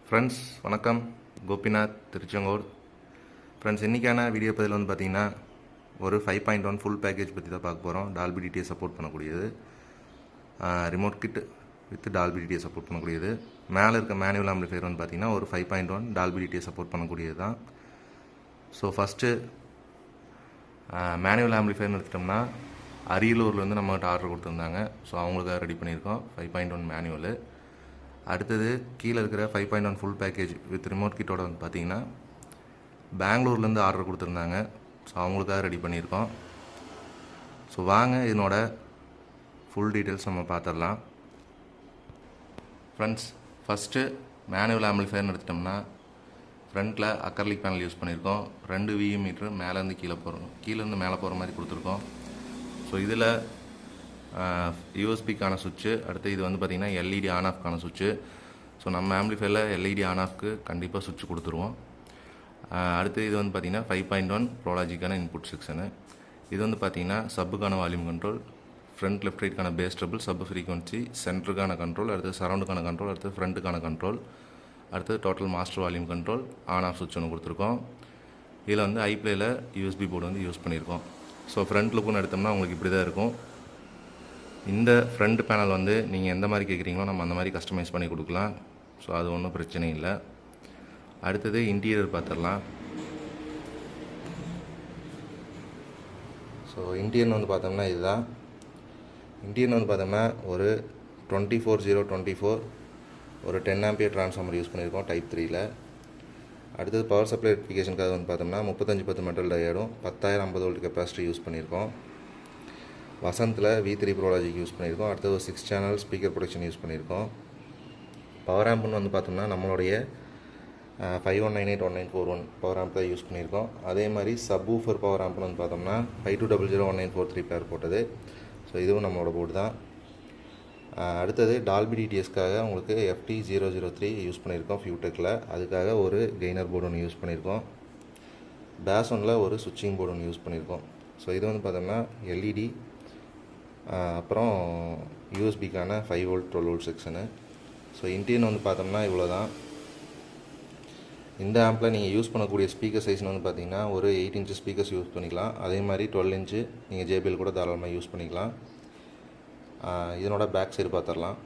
Friends வணக்கம். Gopinath, Tiruchengode. Friends, இன்றைக்கான video பதில் வந்து பார்த்திங்கன்னா ஒரு 5.1 ஃபுல் பேக்கேஜ் பற்றி தான் பார்க்க போகிறோம். டால்பி டிடிஏ சப்போர்ட் பண்ணக்கூடியது, remote kit with Dolby DTA support பண்ணக்கூடியது. மேலே இருக்க மேனுவல் ஆம்பிளிஃபையர் வந்து பார்த்திங்கன்னா ஒரு 5.1 டால்பி டிடிஏ சப்போர்ட் பண்ணக்கூடியது தான். ஸோ ஃபஸ்ட்டு மேனுவல் ஆம்பிளிஃபையர்னு எடுத்துட்டோம்னா அரியலூர்லேருந்து நம்மகிட்ட ஆர்டர் கொடுத்துருந்தாங்க. ஸோ அவங்களுக்காக ரெடி பண்ணியிருக்கோம் 5.1 மேனுவலு. அடுத்தது கீழே இருக்கிற 5.1 ஃபுல் பேக்கேஜ் வித் ரிமோட் கிட்டோட வந்து பார்த்திங்கன்னா பெங்களூர்லேருந்து ஆர்டர் கொடுத்துருந்தாங்க. ஸோ அவங்களுக்காக ரெடி பண்ணியிருக்கோம். ஸோ வாங்க இதனோட ஃபுல் டீட்டெயில்ஸ் நம்ம பார்த்துடலாம். ஃப்ரெண்ட்ஸ், ஃபஸ்ட்டு மேனுவல் ஆம்பிளிஃபையர்னு எடுத்துட்டோம்னா ஃப்ரண்ட்டில் அக்கர்லிக் பேனல் யூஸ் பண்ணியிருக்கோம். 2 VE மீட்ரு மேலேருந்து கீழேருந்து மேலே போகிற மாதிரி கொடுத்துருக்கோம். ஸோ இதில் யூஎஸ்பிக்கான சுவிட்சு, அடுத்து இது வந்து பார்த்திங்கன்னா எல்இடி ஆன் ஆஃப்க்கான சுவிட்சு. ஸோ நம்ம ஆம்பிளிஃபையரில் எல்இடி ஆன் ஆஃப்க்கு கண்டிப்பாக சுவிட்ச் கொடுத்துருவோம். அடுத்து இது வந்து பார்த்திங்கன்னா 5.1 ப்ரோலாஜிக்கான இன்புட் செக்ஷனு. இது வந்து பார்த்திங்கன்னா சப்புக்கான வால்யூம் கண்ட்ரோல், ஃப்ரண்ட் லெஃப்ட் ரைட்டுக்கான பேஸ் ட்ரபிள், சப் ஃப்ரீக்வன்சி, சென்டருக்கான கண்ட்ரோல், அடுத்து சரௌண்டுக்கான கண்ட்ரோல், அடுத்து ஃப்ரண்ட்டுக்கான கண்ட்ரோல், அடுத்து total master volume control, on off சுவிட்ச் ஒன்று கொடுத்துருக்கோம். இதில் வந்து ஐப்ளேயில் யூஎஸ்பி போர்டு வந்து யூஸ் பண்ணியிருக்கோம். ஸோ ஃப்ரண்ட் லுக்குன்னு எடுத்தோம்னா உங்களுக்கு இப்படி தான் இருக்கும். இந்த ஃப்ரண்ட் பேனல் வந்து நீங்கள் எந்த மாதிரி கேட்குறீங்களோ நம்ம அந்த மாதிரி கஸ்டமைஸ் பண்ணி கொடுக்கலாம். ஸோ அது ஒன்றும் பிரச்சனை இல்லை. அடுத்தது இன்டீரியர் பார்த்துடலாம். ஸோ இன்டீரியர் வந்து பார்த்தோம்னா இதுதான். இன்டீரியர் வந்து பார்த்தோம்னா ஒரு 24/024 ஒரு 10 ஆம்பியர் ட்ரான்ஸ்ஃபார்மர் யூஸ் பண்ணியிருக்கோம் டைப் 3ல். அடுத்தது பவர் சப்ளை ரெக்டிஃபிகேஷனுக்காக வந்து பார்த்தோம்னா 3510 மெட்டல் டயோடும் 10,050 வோல்ட் கெப்பாசிட்டி யூஸ் பண்ணியிருக்கோம். வசந்தில் V3 ப்ரோலாஜிக் யூஸ் பண்ணியிருக்கோம். அடுத்தது ஒரு 6 சேனல் ஸ்பீக்கர் ப்ரொடக்ஷன் யூஸ் பண்ணியிருக்கோம். பவர் ஆம்புன்னு வந்து பார்த்தோம்னா நம்மளுடைய 51981941 பவர் ஆம்ப் தான் யூஸ் பண்ணியிருக்கோம். அதே மாதிரி சப் ஊஃபர் பவர் ஆம்ப்னு வந்து பார்த்தோம்னா 52001943 பேர் போட்டது. ஸோ இதுவும் நம்மளோட போர்டு தான். அடுத்தது டால்பி டிடிஎஸ்க்காக உங்களுக்கு FT003 யூஸ் பண்ணியிருக்கோம் ஃபியூடெக்கில். அதுக்காக ஒரு கெய்னர் போர்டு ஒன்று யூஸ் பண்ணியிருக்கோம். பேஸ் ஒன்னில் ஒரு சுவிட்சிங் போர்டு ஒன்று யூஸ் பண்ணியிருக்கோம். ஸோ இது வந்து பார்த்தோம்னா எல்இடி, அப்புறம் யூஎஸ்பிக்கான 5 volt 12 volt section. So interior வந்து பார்த்தோம்னா இவ்வளோ தான். இந்த ஆம்பில் நீங்கள் யூஸ் பண்ணக்கூடிய ஸ்பீக்கர் சைஸ்னு வந்து பார்த்தீங்கன்னா ஒரு 8 இன்ச்சு ஸ்பீக்கர்ஸ் யூஸ் பண்ணிக்கலாம். அதே மாதிரி 12 இன்ச்சு நீங்கள் JBL கூட தாராளமாக யூஸ் பண்ணிக்கலாம். இதனோட பேக் சைடு பார்த்துடலாம்.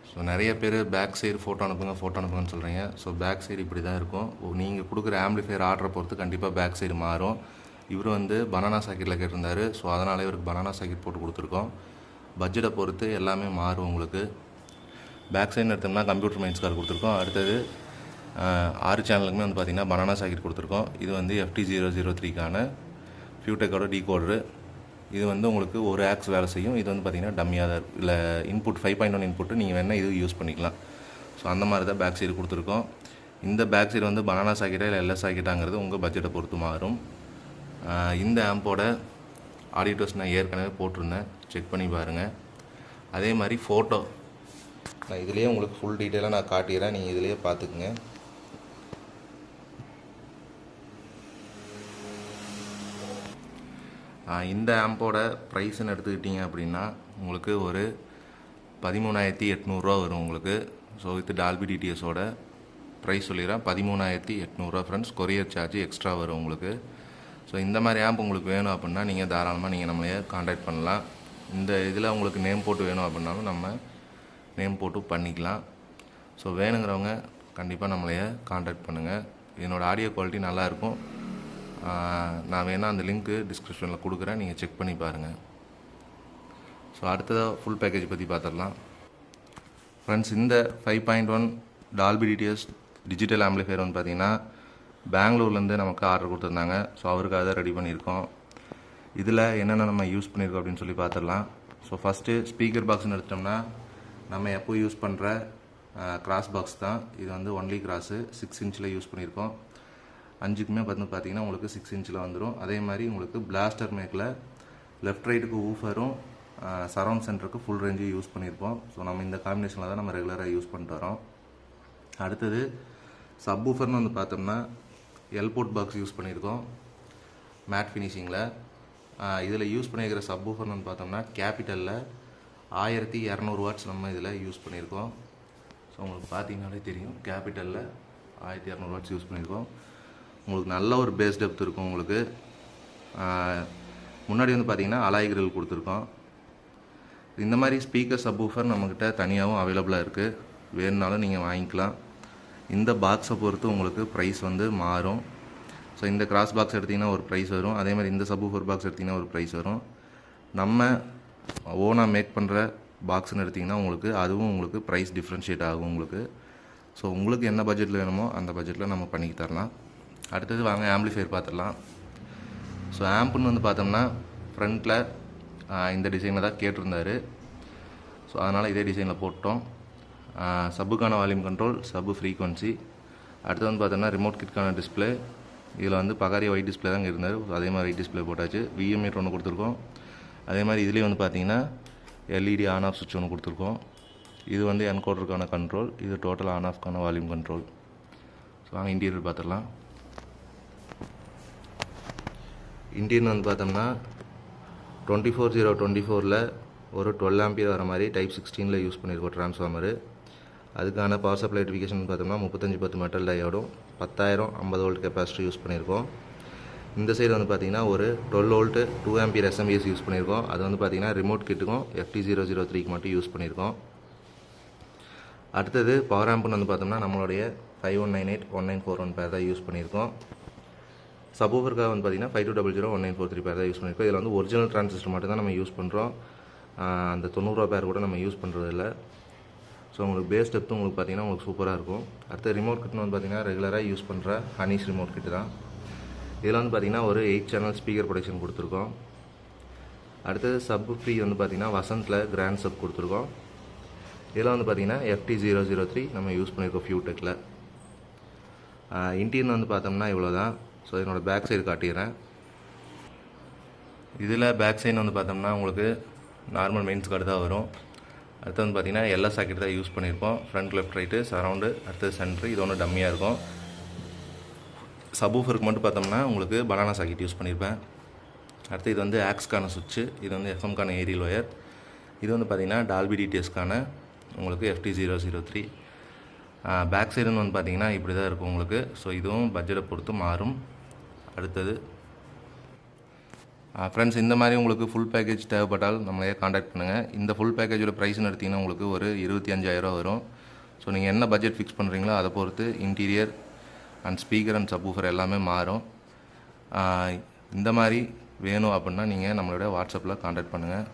ஸோ நிறைய பேர் பேக் சைடு ஃபோட்டோ அனுப்புங்கன்னு சொல்கிறீங்க. ஸோ பேக் சைடு இப்படி தான் இருக்கும். நீங்கள் கொடுக்குற ஆம்பிளிஃபையர் ஆர்டரை பொறுத்து கண்டிப்பாக பேக் சைடு மாறும். இவர் வந்து பனானா சாக்கெட்டில் கேட்டிருந்தார். ஸோ அதனால் இவருக்கு பனானா சாக்கெட் போட்டு கொடுத்துருக்கோம். பட்ஜெட்டை பொறுத்து எல்லாமே மாறும் உங்களுக்கு. பேக் சைடுன்னு எடுத்தோம்னா கம்ப்யூட்டர் மைன்ஸ் கார்டு கொடுத்துருக்கோம். அடுத்தது 6 சேனலுக்குமே வந்து பார்த்திங்கன்னா பனானா சாக்கெட் கொடுத்துருக்கோம். இது வந்து FT003க்கான ஃபியூடெக்கோட டீகோடரு. இது வந்து உங்களுக்கு ஒரு ஆக்ஸ் வேலை செய்யும். இது வந்து பார்த்திங்கன்னா டம்மியாக தான் இல்லை இன்புட் 5.1 இன்புட்டு நீங்கள் வேணால் இது யூஸ் பண்ணிக்கலாம். ஸோ அந்த மாதிரி தான் பேக் சைடு கொடுத்துருக்கோம். இந்த பேக் சைடு வந்து பனானா சாக்கெட்டா இல்லை LS சாக்கெட்டாங்கிறது உங்கள் பட்ஜெட்டை பொறுத்து மாறும். இந்த ஆம்போட ஆடியோ டெஸ்ட் நான் ஏற்கனவே போட்டிருந்தேன், செக் பண்ணி பாருங்கள். அதே மாதிரி ஃபோட்டோ நான் இதுலேயே உங்களுக்கு ஃபுல் டீட்டெயிலாக நான் காட்டிடுறேன், நீங்கள் இதிலேயே பார்த்துக்குங்க. இந்த ஆம்போட ப்ரைஸ்ன்னு எடுத்துக்கிட்டிங்க அப்படின்னா உங்களுக்கு ஒரு 13,800 வரும் உங்களுக்கு. ஸோ வித் டால்பி டிடிஎஸோட ப்ரைஸ் சொல்லிடுறேன், 13,800 ஃப்ரெண்ட்ஸ். கொரியர் சார்ஜ் எக்ஸ்ட்ரா வரும் உங்களுக்கு. ஸோ இந்த மாதிரி ஆம்ப் உங்களுக்கு வேணும் அப்படின்னா நீங்கள் தாராளமாக நீங்கள் நம்மளையே காண்டாக்ட் பண்ணலாம். இந்த இதில் உங்களுக்கு நேம் போட்டு வேணும் அப்படின்னாலும் நம்ம நேம் போட்டு பண்ணிக்கலாம். ஸோ வேணுங்கிறவங்க கண்டிப்பாக நம்மளையே காண்டாக்ட் பண்ணுங்கள். என்னோடய ஆடியோ குவாலிட்டி நல்லாயிருக்கும். நான் வேணால் அந்த லிங்க்கு டிஸ்கிரிப்ஷனில் கொடுக்குறேன், நீங்கள் செக் பண்ணி பாருங்கள். ஸோ அடுத்ததாக ஃபுல் பேக்கேஜ் பற்றி பார்த்துடலாம். ஃப்ரெண்ட்ஸ், இந்த 5.1 டால்பி டிடிஎஸ் டிஜிட்டல் ஆம்பிளிஃபையர் வந்து பார்த்திங்கன்னா பெங்களூர்லேருந்து நமக்கு ஆர்டர் கொடுத்துருந்தாங்க. ஸோ அவருக்காக தான் ரெடி பண்ணியிருக்கோம். இதில் என்னென்ன நம்ம யூஸ் பண்ணியிருக்கோம் அப்படின்னு சொல்லி பார்த்துடலாம். ஸோ ஃபஸ்ட்டு ஸ்பீக்கர் பாக்ஸ்னு எடுத்துட்டோம்னா நம்ம எப்போ யூஸ் பண்ணுற கிராஸ் பாக்ஸ் தான். இது வந்து ஒன்லி கிராஸு 6 இன்ச்சில் யூஸ் பண்ணியிருக்கோம். 5க்குமே வந்து பார்த்திங்கன்னா உங்களுக்கு 6 இன்ச்சில் வந்துடும். அதே மாதிரி உங்களுக்கு பிளாஸ்டர் மேக்கில் லெஃப்ட் ரைட்டுக்கு ஊஃபரும் சரவுண்ட் சென்டருக்கு ஃபுல் ரேஞ்சு யூஸ் பண்ணியிருக்கோம். ஸோ நம்ம இந்த காம்பினேஷனில் தான் நம்ம ரெகுலராக யூஸ் பண்ணிட்டு வரோம். அடுத்தது சப் ஊஃபர்னு வந்து பார்த்தோம்னா எல்போர்ட் பாக்ஸ் யூஸ் பண்ணியிருக்கோம் மேட் ஃபினிஷிங்கில். இதில் யூஸ் பண்ணியிருக்கிற சப் ஊஃபர்னு வந்து பார்த்தோம்னா கேபிட்டலில் 1200 வாட்ஸ் நம்ம இதில் யூஸ் பண்ணியிருக்கோம். ஸோ உங்களுக்கு பார்த்தீங்கனாலே தெரியும் கேபிட்டலில் 1200 வாட்ஸ் யூஸ் பண்ணியிருக்கோம். உங்களுக்கு நல்ல ஒரு பேஸ் டெப்த் இருக்கும். உங்களுக்கு முன்னாடி வந்து பார்த்தீங்கன்னா அலாய் கிரில் கொடுத்துருக்கோம். இந்த மாதிரி ஸ்பீக்கர் சப்வூஃபர் நம்மக்கிட்ட தனியாகவும் அவைலபிளாக இருக்குது. வேணுனாலும் நீங்கள் வாங்கிக்கலாம். இந்த பாக்ஸை பொறுத்து உங்களுக்கு ப்ரைஸ் வந்து மாறும். ஸோ இந்த கிராஸ் பாக்ஸ் எடுத்திங்கன்னா ஒரு ப்ரைஸ் வரும். அதே மாதிரி இந்த சப்வூஃபர் பாக்ஸ் எடுத்திங்கன்னா ஒரு ப்ரைஸ் வரும். நம்ம ஓனாக மேக் பண்ணுற பாக்ஸ்னு எடுத்திங்கன்னா உங்களுக்கு அதுவும் உங்களுக்கு ப்ரைஸ் டிஃப்ரென்ஷியேட் ஆகும் உங்களுக்கு. ஸோ உங்களுக்கு என்ன பட்ஜெட்டில் வேணுமோ அந்த பட்ஜெட்டில் நம்ம பண்ணி தரலாம். அடுத்தது வாங்க ஆம்பிளிஃபையர் பார்த்துடலாம். ஸோ ஆம்புன்னு வந்து பார்த்தோம்னா ஃப்ரண்ட்டில் இந்த டிசைனில் தான் கேட்டிருந்தாரு. ஸோ அதனால் இதே டிசைனில் போட்டோம். சப்புக்கான வால்யூம் கண்ட்ரோல், சப்பு ஃப்ரீக்வன்சி. அடுத்து வந்து பார்த்தோம்னா ரிமோட் கிட்கான டிஸ்பிளே. இதில் வந்து பகாரிய ஒயிட் டிஸ்பிளே தான் இருந்தார். அதே மாதிரி ஒயிட் டிஸ்பிளே போட்டாச்சு. விஎம்ஏட் ஒன்று கொடுத்துருக்கோம். அதே மாதிரி இதுலேயும் வந்து பார்த்தீங்கன்னா எல்இடி ஆன் ஆஃப் சுவிட்ச் ஒன்று கொடுத்துருக்கோம். இது வந்து என்கோடருக்கான கண்ட்ரோல், இது டோட்டல் ஆன் ஆஃப்கான வால்யூம் கண்ட்ரோல். ஸோ வாங்க இன்டீரியர் பார்த்துடலாம். இன்டீரியர் வந்து பார்த்தோம்னா 24024 ஒரு 12 ஆம்பியர் வர மாதிரி டைப் 16 யூஸ் பண்ணியிருக்கோம் ட்ரான்ஸ்ஃபார்மரு. அதுக்கான பவர் சப்ளை எலக்ட்ரிஃபிகேஷன் பார்த்தோம்னா 3510 மெட்டல் டயோடும் 10,000 50 வோல்ட் கெப்பாசிட்டி யூஸ் பண்ணியிருக்கோம். இந்த சைடு வந்து பார்த்தீங்கன்னா ஒரு 12 வோல்ட்டு 2 ஆம்பியர் எஸ்எம்பிஎஸ் யூஸ் பண்ணியிருக்கோம். அது வந்து பார்த்தீங்கன்னா ரிமோட் கிட்டுக்கும் FT003க்கு மட்டும் யூஸ் பண்ணியிருக்கோம். அடுத்தது பவர் ஆம்புன்னு வந்து பார்த்தோம்னா நம்மளுடைய 5198 1941 பேர் தான் யூஸ் பண்ணியிருக்கோம். சப்வூஃபருக்காக வந்து பார்த்தீங்கன்னா 5200 1943 பேர் தான் யூஸ் பண்ணியிருக்கோம். இதில் வந்து ஒரிஜினல் டிரான்சிஸ்டர் மட்டும் தான் நம்ம யூஸ் பண்ணுறோம். அந்த 90 பேர் கூட நம்ம யூஸ் பண்ணுறதில்ல. ஸோ உங்களுக்கு பேஸ் டெப்த்தும் உங்களுக்கு பார்த்தீங்கன்னா உங்களுக்கு சூப்பராக இருக்கும். அடுத்த ரிமோட் கிட்னு வந்து பார்த்தீங்கன்னா ரெகுலராக யூஸ் பண்ணுற ஹனீஸ் ரிமோட் கிட்டு தான். இதில் வந்து பார்த்தீங்கன்னா ஒரு 8 சேனல் ஸ்பீக்கர் ப்ரொடக்ஷன் கொடுத்துருக்கோம். அடுத்தது சப் ஃப்ரீ வந்து பார்த்தீங்கன்னா வசந்தில் கிராண்ட் சப் கொடுத்துருக்கோம். இதில் வந்து பார்த்தீங்கன்னா FT003 நம்ம யூஸ் பண்ணியிருக்கோம் ஃபியூடெக்கில். இன்டீரியர் வந்து பார்த்தோம்னா இவ்வளோ தான். ஸோ என்னோடய பேக் சைடு காட்டிடுறேன். இதில் பேக் சைடு வந்து பார்த்தோம்னா உங்களுக்கு நார்மல் மெயின்ஸ் கார்டு தான் வரும். அடுத்து வந்து பார்த்தீங்கன்னா எல்லா சாக்கெட் தான் யூஸ் பண்ணியிருக்கோம். ஃப்ரண்ட் லெஃப்ட் ரைட்டு சரௌண்டு, அடுத்தது சென்ட்ரு. இது ஒன்று டம்மியாக இருக்கும். சப்வூஃபருக்கு மட்டும் பார்த்தோம்னா உங்களுக்கு பனானா சாக்கெட் யூஸ் பண்ணியிருப்பேன். அடுத்து இது வந்து ஆக்ஸ்க்கான சுவிட்சு, இது வந்து எஃப்எம்க்கான ஏரியல் ஒயர். இது வந்து பார்த்தீங்கன்னா டால்பி டிடிஎஸ்க்கான உங்களுக்கு FT003. பேக் சைடுன்னு வந்து பார்த்தீங்கன்னா இப்படி தான் இருக்கும் உங்களுக்கு. ஸோ இதுவும் பட்ஜெட்டை பொறுத்து மாறும். அடுத்தது ஃப்ரெண்ட்ஸ், இந்த மாதிரி உங்களுக்கு ஃபுல் பேக்கேஜ் தேவைப்பட்டால் நம்மளையே காண்டாக்ட் பண்ணுங்கள். இந்த ஃபுல் பேக்கேஜோட ப்ரைஸ்னு எடுத்திங்கன்னா உங்களுக்கு ஒரு 25,000 வரும். ஸோ நீங்கள் என்ன பட்ஜெட் ஃபிக்ஸ் பண்ணுறீங்களோ அதை பொறுத்து interior and speaker and subwoofer எல்லாமே மாறும். இந்த மாதிரி வேணும் அப்படின்னா நீங்கள் நம்மளோட வாட்ஸ்அப்பில் காண்டாக்ட் பண்ணுங்கள்.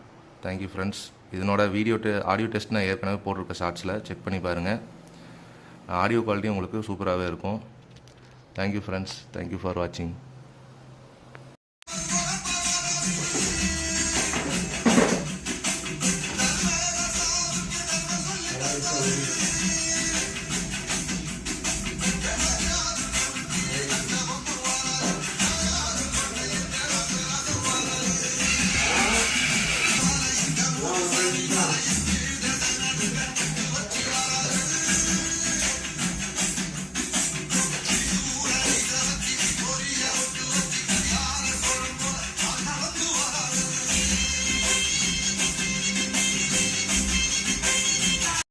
Thank you friends. இதனோட ஆடியோ டெஸ்ட் நான் ஏற்கனவே போட்டிருக்க ஷார்ட்ஸில் செக் பண்ணி பாருங்கள். ஆடியோ குவாலிட்டி உங்களுக்கு சூப்பராகவே இருக்கும். Thank you friends. தேங்க்யூ ஃபார் வாட்சிங்.